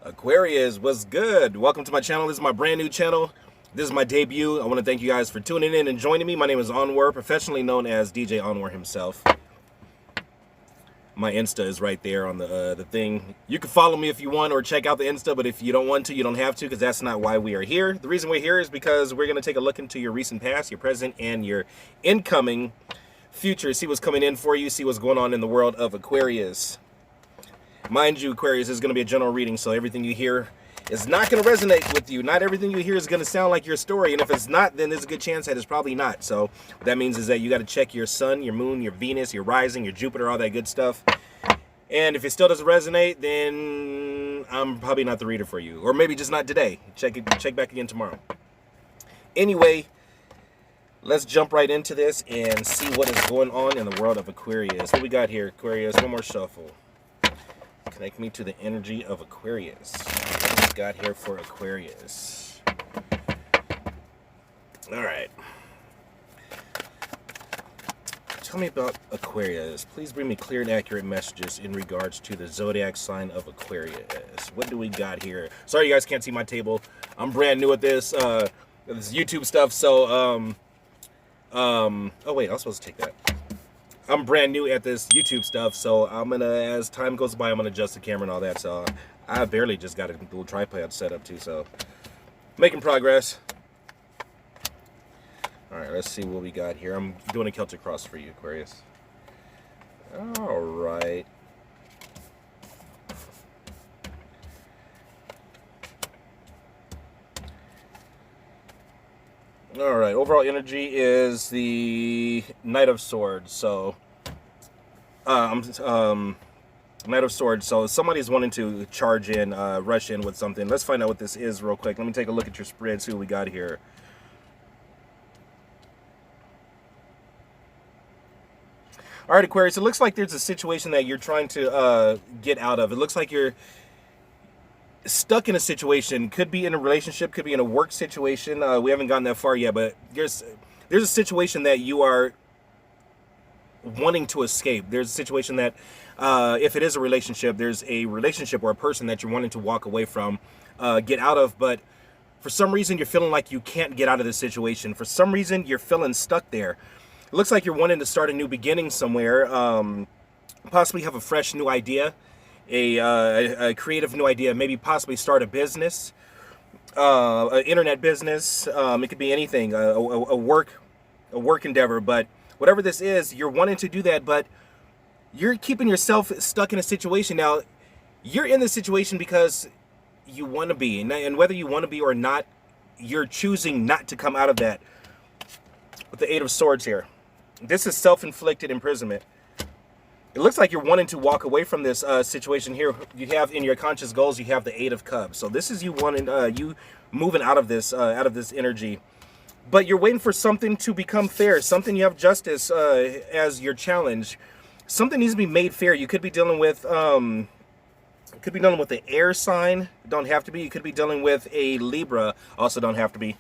Aquarius, what's good? Welcome to my channel. This is my brand new channel. This is my debut. I want to thank you guys for tuning in and joining me. My name is Anwar, professionally known as DJ Anwar himself. My Insta is right there on the thing. You can follow me if you want or check out the Insta, but if you don't want to, you don't have to, because that's not why we are here. The reason we're here is because we're going to take a look into your recent past, your present, and your incoming future. See what's coming in for you, see what's going on in the world of Aquarius. Mind you, Aquarius, is going to be a general reading, so everything you hear is not going to resonate with you. Not everything you hear is going to sound like your story, and if it's not, then there's a good chance that it's probably not. So what that means is that you got to check your sun, your moon, your Venus, your rising, your Jupiter, all that good stuff. And if it still doesn't resonate, then I'm probably not the reader for you, or maybe just not today. Check back again tomorrow. Anyway, let's jump right into this and see what is going on in the world of Aquarius. What we got here, Aquarius? One more shuffle. Connect me to the energy of Aquarius. What do we got here for Aquarius? All right. Tell me about Aquarius. Please bring me clear and accurate messages in regards to the zodiac sign of Aquarius. What do we got here? Sorry you guys can't see my table. I'm brand new at this YouTube stuff, so oh wait, I was supposed to take that. I'm brand new at this YouTube stuff, so I'm gonna, as time goes by, I'm gonna adjust the camera and all that. So I barely just got a little tripod set up too, so making progress. All right, let's see what we got here. I'm doing a Celtic cross for you, Aquarius. All right. All right, overall energy is the Knight of Swords. So, Knight of Swords. So somebody's wanting to charge in, rush in with something. Let's find out what this is real quick. Let me take a look at your spread, see what we got here. All right, Aquarius, it looks like there's a situation that you're trying to get out of. It looks like you're stuck in a situation. Could be in a relationship, could be in a work situation. We haven't gotten that far yet, but there's a situation that you are wanting to escape. There's a situation that if it is a relationship, there's a relationship or a person that you're wanting to walk away from, get out of, but for some reason you're feeling like you can't get out of this situation. For some reason you're feeling stuck there. It looks like you're wanting to start a new beginning somewhere, possibly have a fresh new idea, a creative new idea, maybe possibly start a business, an internet business. It could be anything, a work endeavor. But whatever this is, you're wanting to do that, but you're keeping yourself stuck in a situation. Now, you're in this situation because you want to be, and whether you want to be or not, you're choosing not to come out of that. With the Eight of Swords here, this is self-inflicted imprisonment. It looks like you're wanting to walk away from this situation here. You have in your conscious goals, you have the Eight of Cups. So this is you wanting, you moving out of this energy. But you're waiting for something to become fair. Something, you have justice as your challenge. Something needs to be made fair. You could be dealing with, the air sign. Don't have to be. You could be dealing with a Libra. Also don't have to be.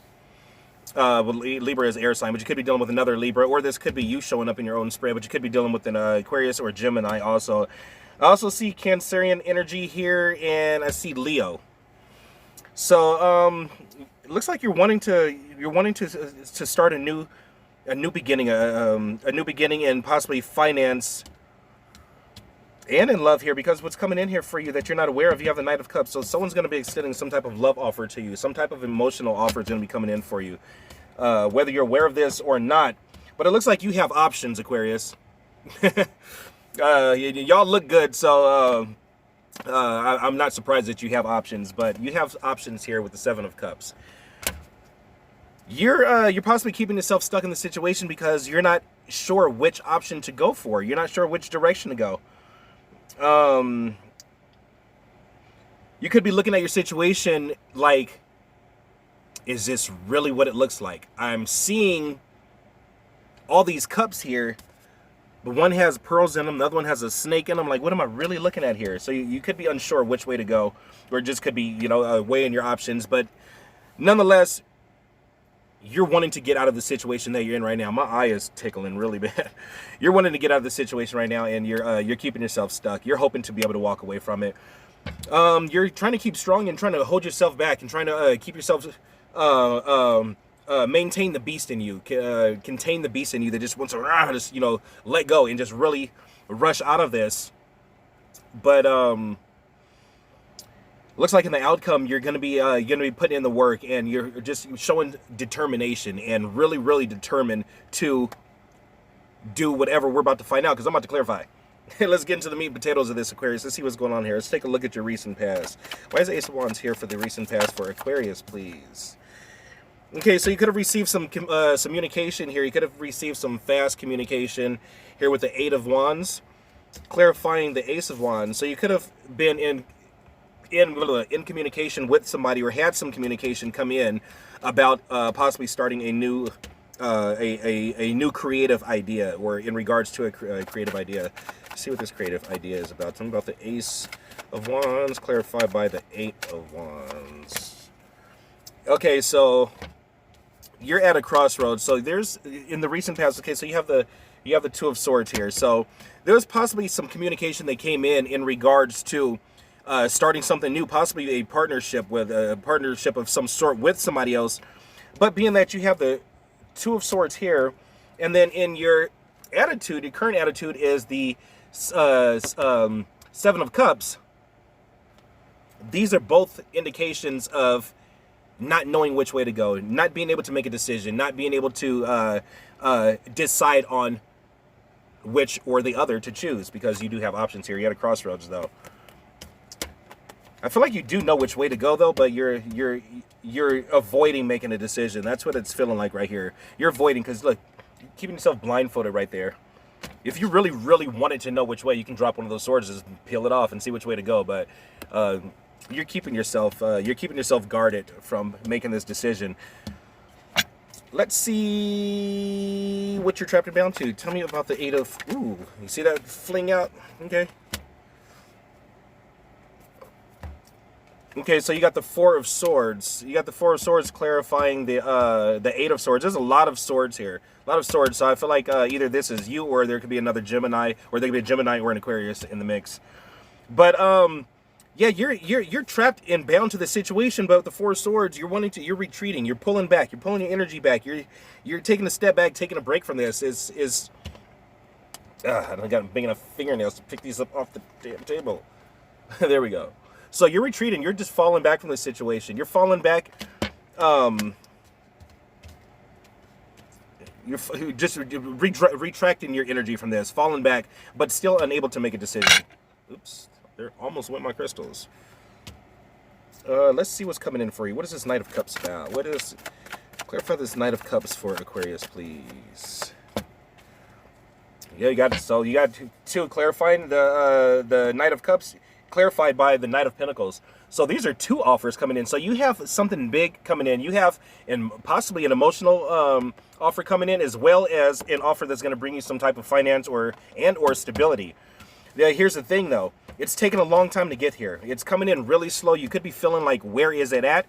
Well, Libra is air sign, but you could be dealing with another Libra, or this could be you showing up in your own spread, but you could be dealing with an Aquarius or Gemini also. I also see Cancerian energy here, and I see Leo. So it looks like you're wanting to start a new beginning, a new beginning in possibly finance and in love here, because what's coming in here for you that you're not aware of, you have the Knight of Cups. So someone's going to be extending some type of love offer to you. Some type of emotional offer is going to be coming in for you, whether you're aware of this or not. But it looks like you have options, Aquarius. Y'all look good, so I'm not surprised that you have options. But you have options here with the Seven of Cups. You're possibly keeping yourself stuck in the situation because you're not sure which option to go for. You're not sure which direction to go. You could be looking at your situation like, is this really what it looks like? I'm seeing all these cups here, but one has pearls in them, the other one has a snake in them. Like, what am I really looking at here? So you could be unsure which way to go, or it just could be, you know, weighing your options. But nonetheless, you're wanting to get out of the situation that you're in right now. My eye is tickling really bad. You're wanting to get out of the situation right now, and you're keeping yourself stuck. You're hoping to be able to walk away from it. You're trying to keep strong and trying to hold yourself back and trying to keep yourself, maintain the beast in you, contain the beast in you that just wants to just, you know, let go and just really rush out of this. But looks like in the outcome you're gonna be putting in the work, and you're just showing determination and really determined to do whatever we're about to find out, because I'm about to clarify. Let's get into the meat and potatoes of this, Aquarius. Let's see what's going on here. Let's take a look at your recent past. Why is the Ace of Wands here for the recent past for Aquarius, please? Okay, so you could have received some communication here. You could have received some fast communication here with the Eight of Wands, clarifying the Ace of Wands. So you could have been in communication with somebody, or had some communication come in about possibly starting a new new creative idea, or in regards to a creative idea. Let's see what this creative idea is about. Tell me about the Ace of Wands, clarified by the Eight of Wands. Okay, so you're at a crossroads. So there's, in the recent past, okay, so you have the Two of Swords here. So there was possibly some communication that came in regards to starting something new, possibly a partnership of some sort with somebody else. But being that you have the Two of Swords here, and then in your attitude, your current attitude is the Seven of Cups. These are both indications of not knowing which way to go, not being able to make a decision, not being able to decide on which or the other to choose, because you do have options here. You're at a crossroads, though. I feel like you do know which way to go, though, but you're avoiding making a decision. That's what it's feeling like right here. You're avoiding, because look, you're keeping yourself blindfolded right there. If you really wanted to know which way, you can drop one of those swords, just peel it off and see which way to go. But you're keeping yourself guarded from making this decision. Let's see what you're trapped and bound to. Tell me about the Eight of... Ooh, you see that fling out? Okay. Okay, so you got the Four of Swords. You got the Four of Swords clarifying the Eight of Swords. There's a lot of swords here. A lot of swords. So I feel like either this is you, or there could be another Gemini, or there could be a Gemini or an Aquarius in the mix. But yeah, you're trapped and bound to the situation. But with the Four of Swords, you're retreating. You're pulling back. You're pulling your energy back. You're taking a step back, taking a break from this. I don't got big enough fingernails to pick these up off the damn table. There we go. So you're retreating. You're just falling back from the situation. You're falling back. You're just retracting your energy from this, falling back, but still unable to make a decision. Oops, there almost went my crystals. Let's see what's coming in for you. What is this Knight of Cups about? Clarify this Knight of Cups for Aquarius, please. Yeah, you got two clarifying the Knight of Cups, clarified by the Knight of Pentacles. So these are two offers coming in. So you have something big coming in. You have possibly an emotional offer coming in, as well as an offer that's going to bring you some type of finance or stability. Yeah, here's the thing, though. It's taken a long time to get here. It's coming in really slow. You could be feeling like, where is it at?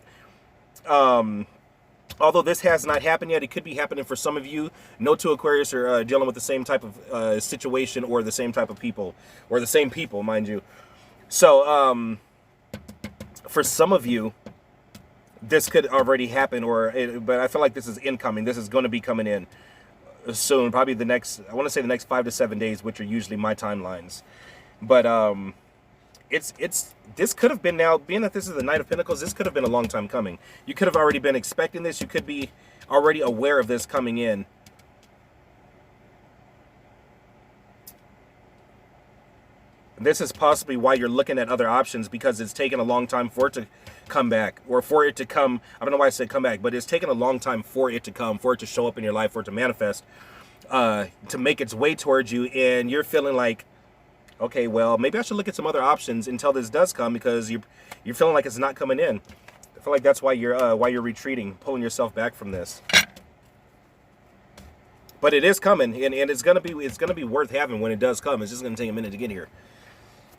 Although this has not happened yet, it could be happening for some of you. No two Aquarius are dealing with the same type of situation, or the same type of people, or the same people, mind you. So, for some of you, this could already happen, but I feel like this is incoming. This is going to be coming in soon, probably the next 5 to 7 days, which are usually my timelines. But this could have been, now, being that this is the Knight of Pentacles, this could have been a long time coming. You could have already been expecting this. You could be already aware of this coming in. This is possibly why you're looking at other options, because it's taken a long time for it to come back, or for it to come. I don't know why I said come back, but it's taken a long time for it to come, for it to show up in your life, for it to manifest, to make its way towards you. And you're feeling like, okay, well, maybe I should look at some other options until this does come, because you're feeling like it's not coming in. I feel like that's why you're retreating, pulling yourself back from this. But it is coming, and it's gonna be worth having when it does come. It's just gonna take a minute to get here.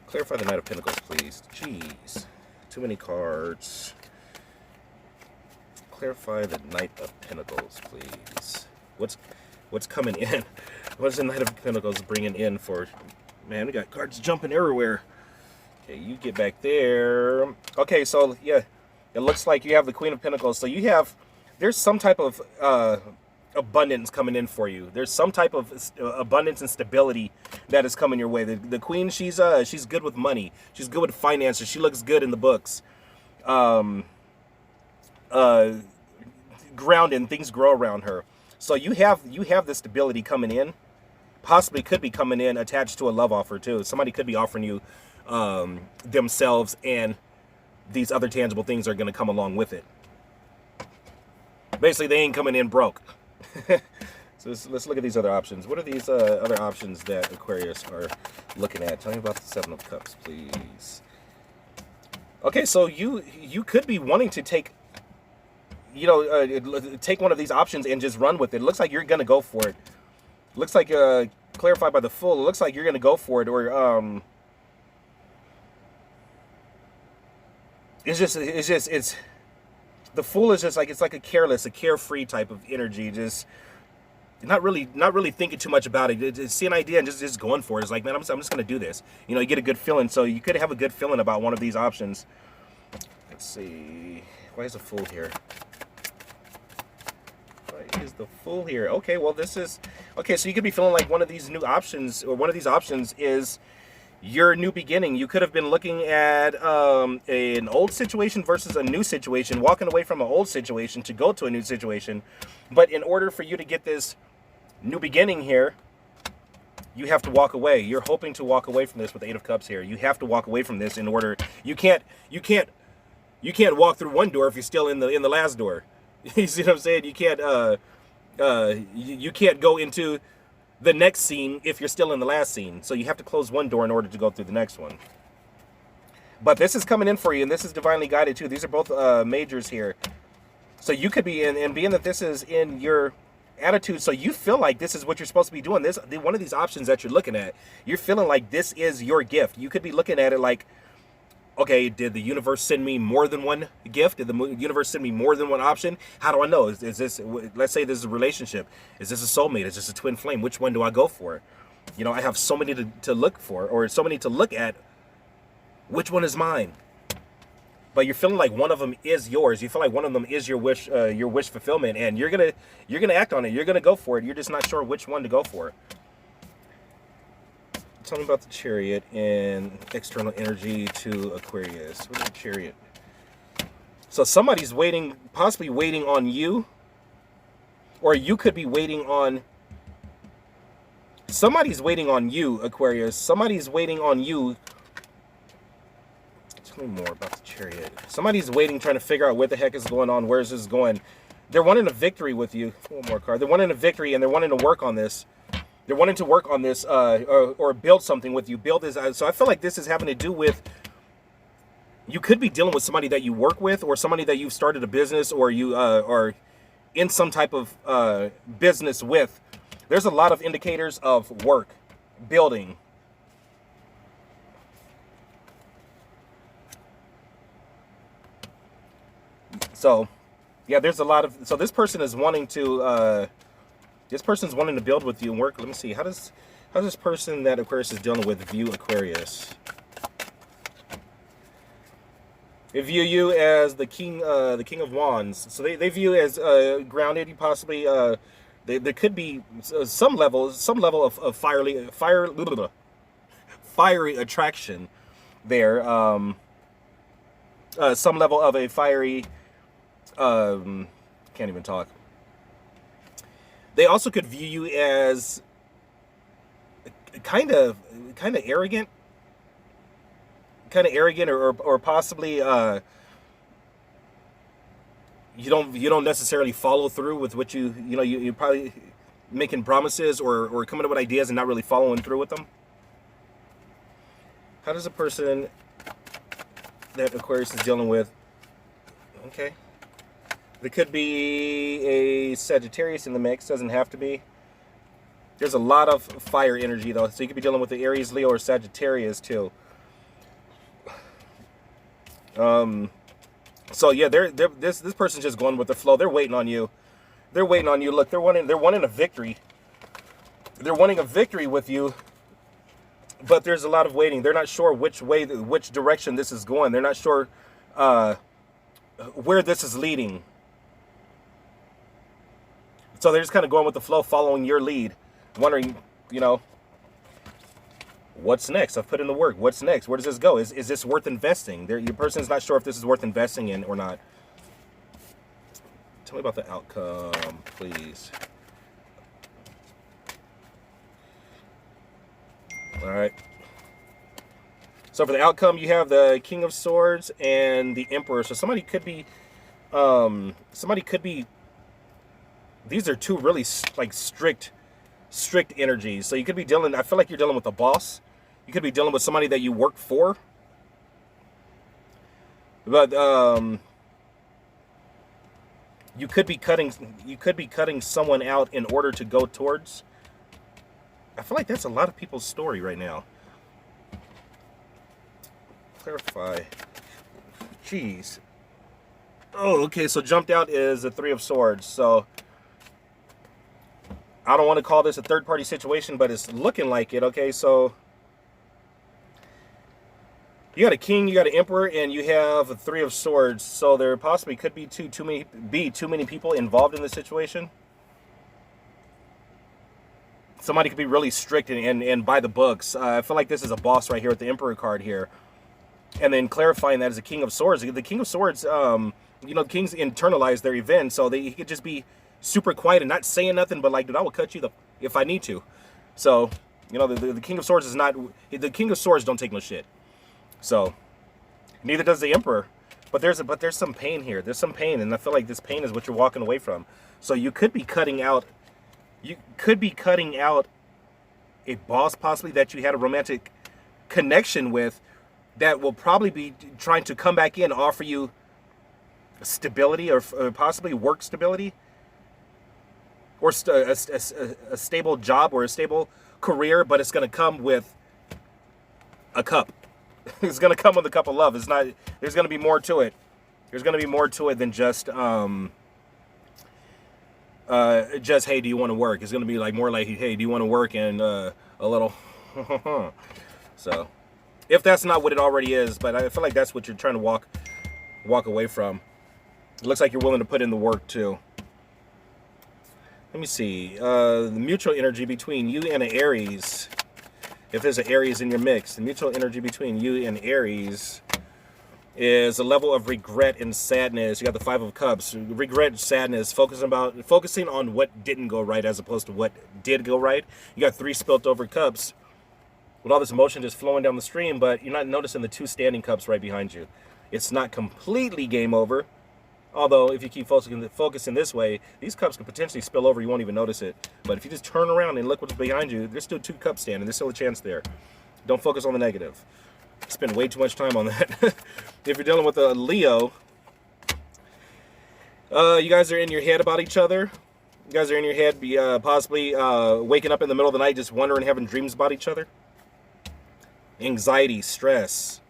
Clarify the Knight of Pentacles, please. Jeez, too many cards. Clarify the Knight of Pentacles, please. What's coming in? What's the Knight of Pentacles bringing in for? Man, we got cards jumping everywhere. Okay, you get back there. Okay, so yeah, it looks like you have the Queen of Pentacles. So you have, there's some type of abundance coming in for you. There's some type of abundance and stability that is coming your way. The Queen, she's good with money. She's good with finances. She looks good in the books. Grounded, things grow around her. So you have this stability coming in. Possibly could be coming in attached to a love offer too. Somebody could be offering you themselves, and these other tangible things are going to come along with it. Basically, they ain't coming in broke. So let's look at these other options. What are these other options that Aquarius are looking at? Tell me about the Seven of Cups, please. Okay, so you could be wanting to take, take one of these options and just run with it. It looks like you're going to go for it. Looks like clarified by the Fool. It looks like you're going to go for it, or it's the Fool is just like, it's like a careless, a carefree type of energy. Just not really thinking too much about it. Just see an idea and just going for it. It's like, man, I'm just going to do this. You get a good feeling. So you could have a good feeling about one of these options. Let's see. Why is the Fool here? Why is the Fool here? Okay, well, this is okay. So you could be feeling like one of these new options, or one of these options is your new beginning. You could have been looking at an old situation versus a new situation, walking away from an old situation to go to a new situation. But in order for you to get this new beginning here, you have to walk away. You're hoping to walk away from this with the Eight of Cups here. You have to walk away from this in order. You can't walk through one door if you're still in the last door. You see what I'm saying? You can't you can't go into the next scene if you're still in the last scene. So you have to close one door in order to go through the next one. But this is coming in for you, and this is divinely guided too. These are both majors here. So you could be in, and being that this is in your attitude, so you feel like this is what you're supposed to be doing. This one of these options that you're looking at, you're feeling like this is your gift. You could be looking at it like, okay, did the universe send me more than one gift? Did the universe send me more than one option? How do I know? Is this, let's say this is a relationship. Is this a soulmate? Is this a twin flame? Which one do I go for? I have so many to look for, or so many to look at. Which one is mine? But you're feeling like one of them is yours. You feel like one of them is your wish fulfillment, and you're gonna act on it. You're gonna go for it. You're just not sure which one to go for. Tell me about the Chariot and external energy to Aquarius. What is the Chariot? So somebody's waiting, possibly waiting on you, or you could be waiting on. Somebody's waiting on you, Aquarius. Somebody's waiting on you. Tell me more about the Chariot. Somebody's waiting, trying to figure out what the heck is going on. Where's this going? They're wanting a victory with you. One more card. They're wanting a victory, and they're wanting to work on this. They're wanting to work on this, or build something with you. Build this. So I feel like this is having to do with, you could be dealing with somebody that you work with, or somebody that you've started a business, or you are in some type of business with. There's a lot of indicators of work, building. So, yeah, there's a lot of. So this person is wanting to. This person's wanting to build with you and work. Let me see. How does this person that Aquarius is dealing with view Aquarius? They view you as the king of wands. So they view you as grounded. You possibly there could be some level of fiery attraction there. Some level of a fiery. Can't even talk. They also could view you as kind of arrogant, or possibly you don't necessarily follow through with what you probably making promises or coming up with ideas and not really following through with them. How does a person that Aquarius is dealing with? Okay. There could be a Sagittarius in the mix. Doesn't have to be. There's a lot of fire energy, though. So you could be dealing with the Aries, Leo, or Sagittarius, too. So, yeah, this person's just going with the flow. They're waiting on you. They're waiting on you. Look, they're wanting a victory. They're wanting a victory with you. but there's a lot of waiting. They're not sure which direction this is going. They're not sure where this is leading. So they're just kind of going with the flow, following your lead, wondering, you know, what's next? I've put in the work. What's next? Where does this go? Is this worth investing? Your person's not sure if this is worth investing in or not. Tell me about the outcome, please. All right. So for the outcome, you have the King of Swords and the Emperor. So somebody could be, these are two really like strict energies. So you could be dealing, I feel like you're dealing with a boss. You could be dealing with somebody that you work for. But you could be cutting someone out in order to go towards. I feel like that's a lot of people's story right now. Clarify. Jeez. Oh, okay, so jumped out is the Three of Swords. So I don't want to call this a third-party situation, but it's looking like it. Okay, so you got a king, you got an emperor, and you have a Three of Swords. So there possibly could be too many people involved in the situation. Somebody could be really strict and by the books. I feel like this is a boss right here with the Emperor card here. And then clarifying that as a King of Swords. The King of Swords, you know, kings internalize their event, so he could just be super quiet and not saying nothing, but like, dude, I will cut you if I need to. So, you know, the King of Swords is not, the King of Swords don't take no shit. So, neither does the Emperor. But there's some pain here. There's some pain, and I feel like this pain is what you're walking away from. So you could be cutting out, a boss possibly that you had a romantic connection with that will probably be trying to come back in, offer you stability or possibly work stability, or a stable job or a stable career, but it's going to come with a cup. It's going to come with a cup of love. It's not, there's going to be more to it. There's going to be more to it than just hey, do you want to work? It's going to be like more like, hey, do you want to work, and a little so if that's not what it already is, but I feel like that's what you're trying to walk away from. It looks like you're willing to put in the work too. Let me see, the mutual energy between you and an Aries. If there's an Aries in your mix, the mutual energy between you and Aries is a level of regret and sadness. You got the Five of Cups. Regret, sadness, focusing on what didn't go right as opposed to what did go right. You got 3 spilt over cups with all this emotion just flowing down the stream, but you're not noticing the 2 standing cups right behind you. It's not completely game over. Although, if you keep focusing this way, these cups could potentially spill over. You won't even notice it. But if you just turn around and look what's behind you, there's still 2 cups standing. There's still a chance there. Don't focus on the negative. Spend way too much time on that. If you're dealing with a Leo, you guys are in your head about each other. You guys are in your head, possibly waking up in the middle of the night just wondering, having dreams about each other. Anxiety, stress.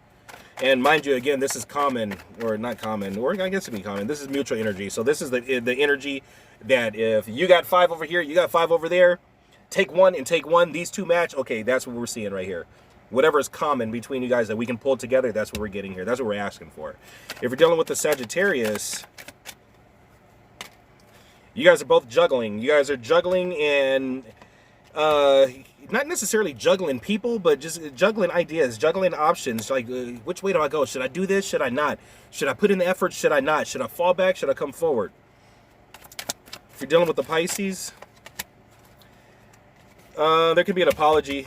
And mind you, again, this is common, or not common, or I guess it'd be common. This is mutual energy. So this is the energy that if you got 5 over here, you got 5 over there, take 1 and take 1, these 2 match, okay, that's what we're seeing right here. Whatever is common between you guys that we can pull together, that's what we're getting here. That's what we're asking for. If you're dealing with the Sagittarius, you guys are both juggling. You guys are juggling and not necessarily juggling people, but just juggling ideas, juggling options. Like, which way do I go? Should I do this? Should I not? Should I put in the effort? Should I not? Should I fall back? Should I come forward? If you're dealing with the Pisces, there could be an apology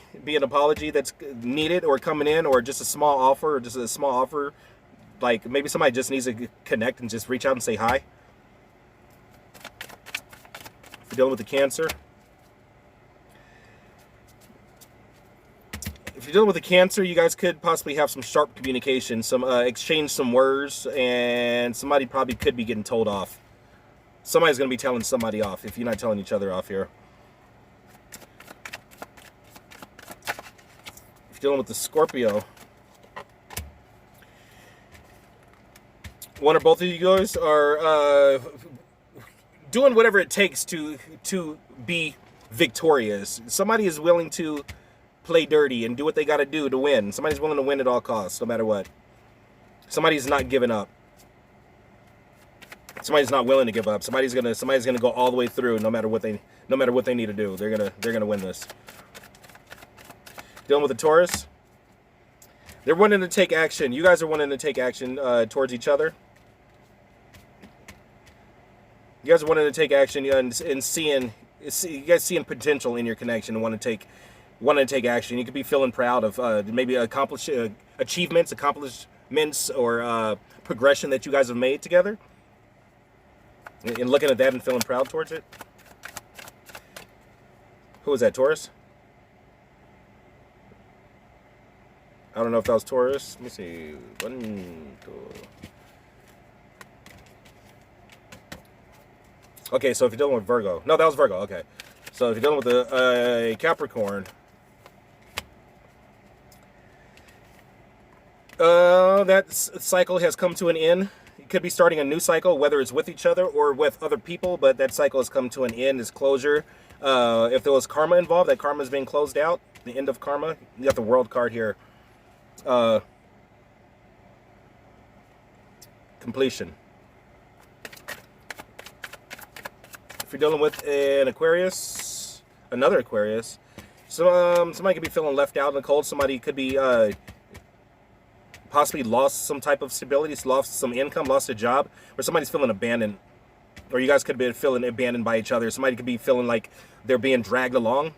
that's needed or coming in, or just a small offer, like maybe somebody just needs to connect and just reach out and say hi. If you're dealing with the Cancer, you guys could possibly have some sharp communication, some exchange some words, and somebody probably could be getting told off. Somebody's going to be telling somebody off if you're not telling each other off here. Dealing with the Scorpio, one or both of you guys are doing whatever it takes to be victorious. Somebody is willing to play dirty and do what they got to do to win. Somebody's willing to win at all costs, no matter what. Somebody's not giving up. Somebody's not willing to give up. Somebody's gonna go all the way through, no matter what they need to do. They're gonna win this. Dealing with the Taurus. They're wanting to take action. You guys are wanting to take action towards each other. You guys are wanting to take action and seeing potential in your connection and want to take action. You could be feeling proud of maybe achievements, or progression that you guys have made together. And looking at that and feeling proud towards it. Who was that, Taurus? I don't know if that was Taurus. Let me see. 1, 2. Okay, so if you're dealing with Virgo. No, that was Virgo. Okay. So if you're dealing with a Capricorn. That cycle has come to an end. You could be starting a new cycle, whether it's with each other or with other people, but that cycle has come to an end, is closure. If there was karma involved, that karma is being closed out. The end of karma. You got the World card here. Completion. If you're dealing with an Aquarius, another Aquarius, so somebody could be feeling left out in the cold. Somebody could be possibly lost some type of stability, lost some income, lost a job, or somebody's feeling abandoned. Or you guys could be feeling abandoned by each other. Somebody could be feeling like they're being dragged along.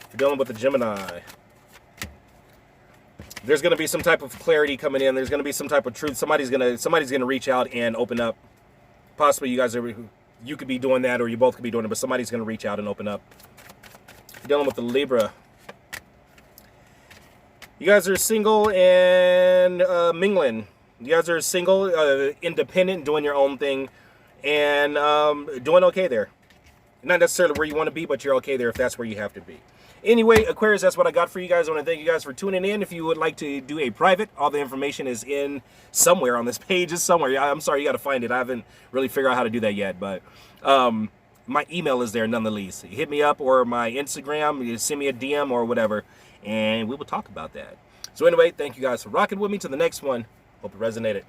If you're dealing with the Gemini, there's going to be some type of clarity coming in. There's going to be some type of truth. Somebody's going to reach out and open up. Possibly you could be doing that, or you both could be doing it, but somebody's going to reach out and open up. You're dealing with the Libra. You guys are single and mingling. You guys are single, independent, doing your own thing, and doing okay there. Not necessarily where you want to be, but you're okay there if that's where you have to be. Anyway, Aquarius, that's what I got for you guys. I want to thank you guys for tuning in. If you would like to do a private, all the information is in somewhere on this page. It's somewhere. I'm sorry, you got to find it. I haven't really figured out how to do that yet, but my email is there nonetheless. You hit me up, or my Instagram, you send me a DM or whatever, and we will talk about that. So anyway, thank you guys for rocking with me. To the next one. Hope it resonated.